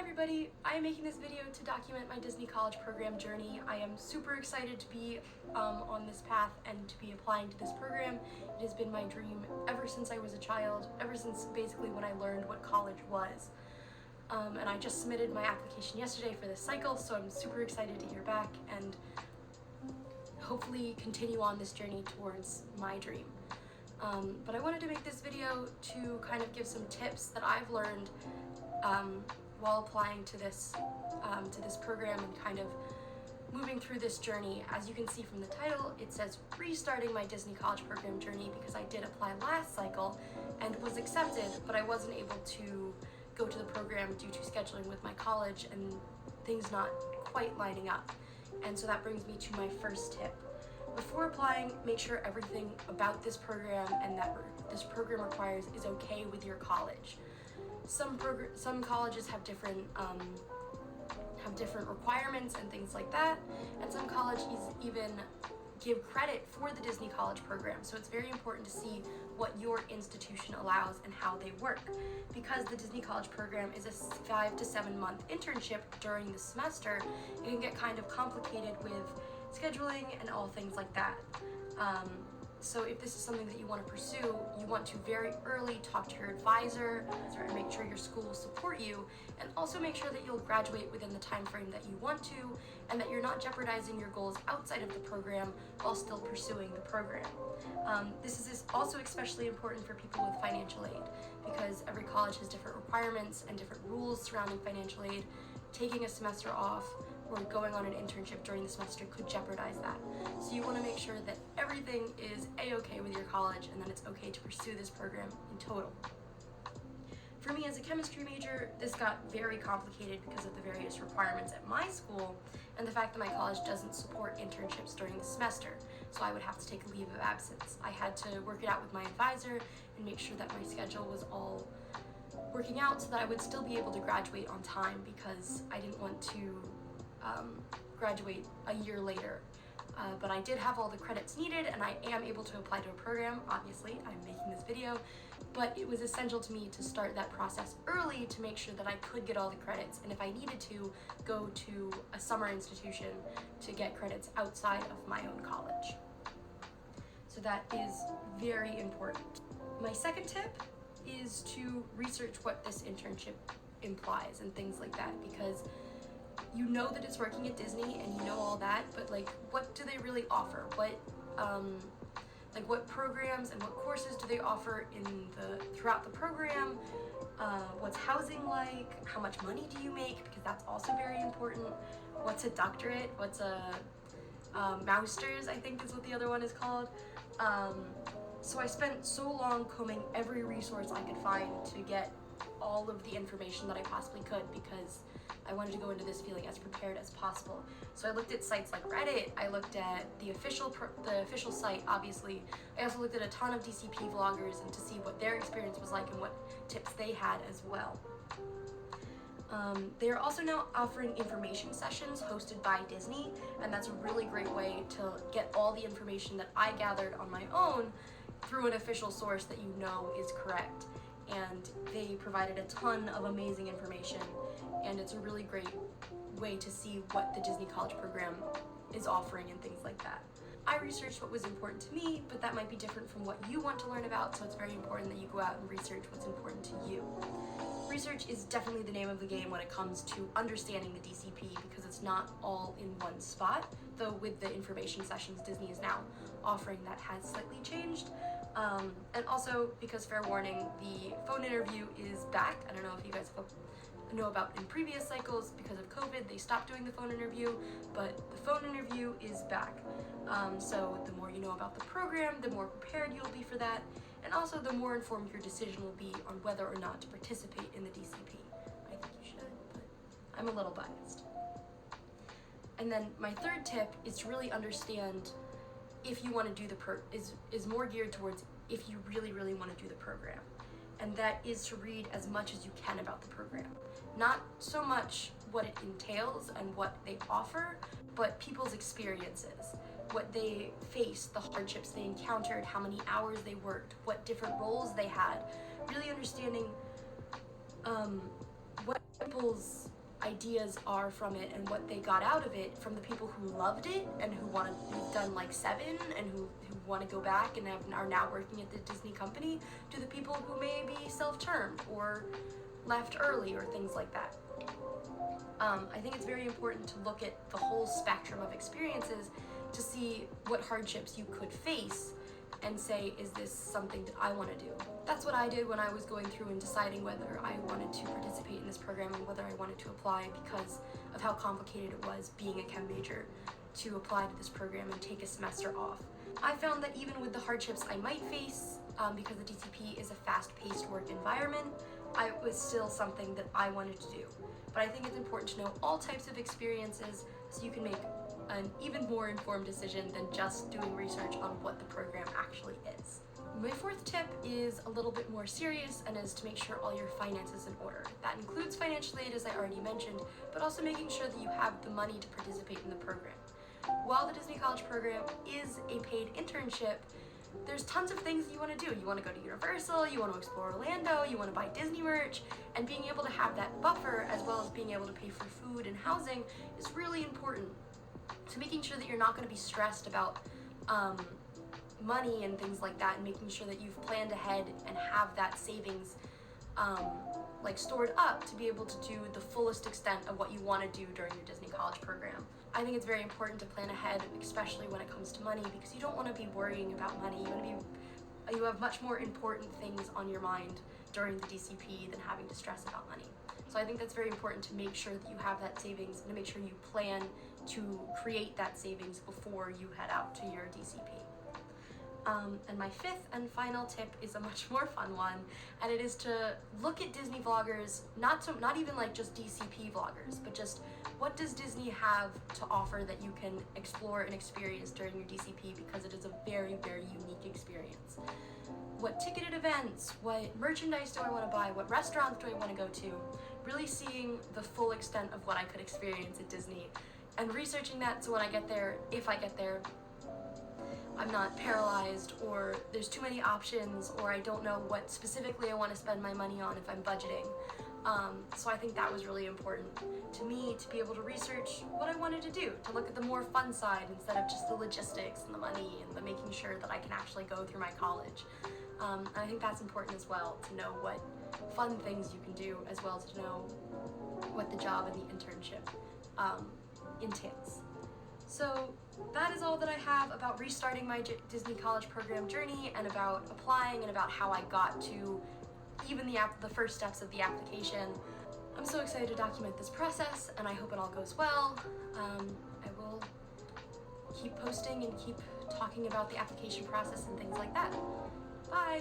everybody, I am making this video to document my Disney College program journey. I am super excited to be on this path and to be applying to this program. It has been my dream ever since I was a child, ever since basically when I learned what college was. And I just submitted my application yesterday for this cycle, so I'm super excited to hear back and hopefully continue on this journey towards my dream. But I wanted to make this video to kind of give some tips that I've learned while applying to this program and kind of moving through this journey. As you can see from the title, it says restarting my Disney College program journey because I did apply last cycle and was accepted, but I wasn't able to go to the program due to scheduling with my college and things not quite lining up. And so that brings me to my first tip. Before applying, make sure everything about this program and that this program requires is okay with your college. Some colleges have different requirements and things like that, and some colleges even give credit for the Disney College program. So it's very important to see what your institution allows and how they work. Because the Disney College program is a 5 to 7 month internship during the semester, it can get kind of complicated with scheduling and all things like that. So if this is something that you want to pursue, you want to very early talk to your advisor and make sure your school will support you, and also make sure that you'll graduate within the time frame that you want to, and that you're not jeopardizing your goals outside of the program while still pursuing the program. This is also especially important for people with financial aid, because every college has different requirements and different rules surrounding financial aid. Taking a semester off or going on an internship during the semester could jeopardize that. So you want to make sure that everything is a-okay with your college and that it's okay to pursue this program in total. For me as a chemistry major, this got very complicated because of the various requirements at my school and the fact that my college doesn't support internships during the semester, so I would have to take a leave of absence. I had to work it out with my advisor and make sure that my schedule was all working out so that I would still be able to graduate on time, because I didn't want to graduate a year later. But I did have all the credits needed and I am able to apply to a program. Obviously, I'm making this video, but it was essential to me to start that process early to make sure that I could get all the credits, and if I needed to, go to a summer institution to get credits outside of my own college. So that is very important. My second tip is to research what this internship implies and things like that, because you know that it's working at Disney and you know all that, but like, what do they really offer? What programs and what courses do they offer throughout the program? What's housing like? How much money do you make? Because that's also very important. What's a doctorate? What's a master's, I think is what the other one is called. So I spent so long combing every resource I could find to get all of the information that I possibly could, because I wanted to go into this feeling as prepared as possible. So I looked at sites like Reddit, I looked at the official site, obviously. I also looked at a ton of DCP vloggers and to see what their experience was like and what tips they had as well. They are also now offering information sessions hosted by Disney, and that's a really great way to get all the information that I gathered on my own through an official source that you know is correct. And they provided a ton of amazing information, and it's a really great way to see what the Disney College program is offering and things like that. I researched what was important to me, but that might be different from what you want to learn about, so it's very important that you go out and research what's important to you. Research is definitely the name of the game when it comes to understanding the DCP, because it's not all in one spot, though with the information sessions Disney is now offering, that has slightly changed. And also, because fair warning, the phone interview is back. I don't know if you guys know about in previous cycles, because of COVID, they stopped doing the phone interview, but the phone interview is back. So the more you know about the program, the more prepared you'll be for that, and also the more informed your decision will be on whether or not to participate in the DCP. I think you should, but I'm a little biased. And then my third tip is to really understand if you want to do is more geared towards if you really want to do the program. And that is to read as much as you can about the program. Not so much what it entails and what they offer, but people's experiences, what they faced, the hardships they encountered, how many hours they worked, what different roles they had. Really understanding what people's ideas are from it and what they got out of it from the people who loved it and who've done like 7 and who want to go back and are now working at the Disney company, to the people who may be self-termed or left early or things like that. I think it's very important to look at the whole spectrum of experiences to see what hardships you could face and say, is this something that I want to do? That's what I did when I was going through and deciding whether I wanted to participate in this program and whether I wanted to apply, because of how complicated it was being a chem major to apply to this program and take a semester off. I found that even with the hardships I might face, because the DCP is a fast-paced work environment, it was still something that I wanted to do. But I think it's important to know all types of experiences so you can make an even more informed decision than just doing research on what the program actually is. My 4th tip is a little bit more serious and is to make sure all your finances in order. That includes financial aid, as I already mentioned, but also making sure that you have the money to participate in the program. While the Disney College program is a paid internship, there's tons of things you want to do. You want to go to Universal, you want to explore Orlando, you want to buy Disney merch, and being able to have that buffer as well as being able to pay for food and housing is really important. So making sure that you're not going to be stressed about money and things like that, and making sure that you've planned ahead and have that savings stored up to be able to do the fullest extent of what you want to do during your Disney College program. I think it's very important to plan ahead, especially when it comes to money, because you don't want to be worrying about money. You have much more important things on your mind during the DCP than having to stress about money. So I think that's very important to make sure that you have that savings and to make sure you plan to create that savings before you head out to your DCP. And my 5th and final tip is a much more fun one, and it is to look at Disney vloggers, not even like just DCP vloggers, but just what does Disney have to offer that you can explore and experience during your DCP, because it is a very, very unique experience. What ticketed events, what merchandise do I want to buy, what restaurants do I want to go to, really seeing the full extent of what I could experience at Disney and researching that so when I get there, if I get there, I'm not paralyzed, or there's too many options, or I don't know what specifically I want to spend my money on if I'm budgeting. So I think that was really important to me, to be able to research what I wanted to do, to look at the more fun side instead of just the logistics and the money and the making sure that I can actually go through my college. And I think that's important as well, to know what fun things you can do, as well as to know what the job and the internship entails. So that is all that I have about restarting my Disney College program journey, and about applying, and about how I got to even the first steps of the application. I'm so excited to document this process, and I hope it all goes well. I will keep posting and keep talking about the application process and things like that. Bye!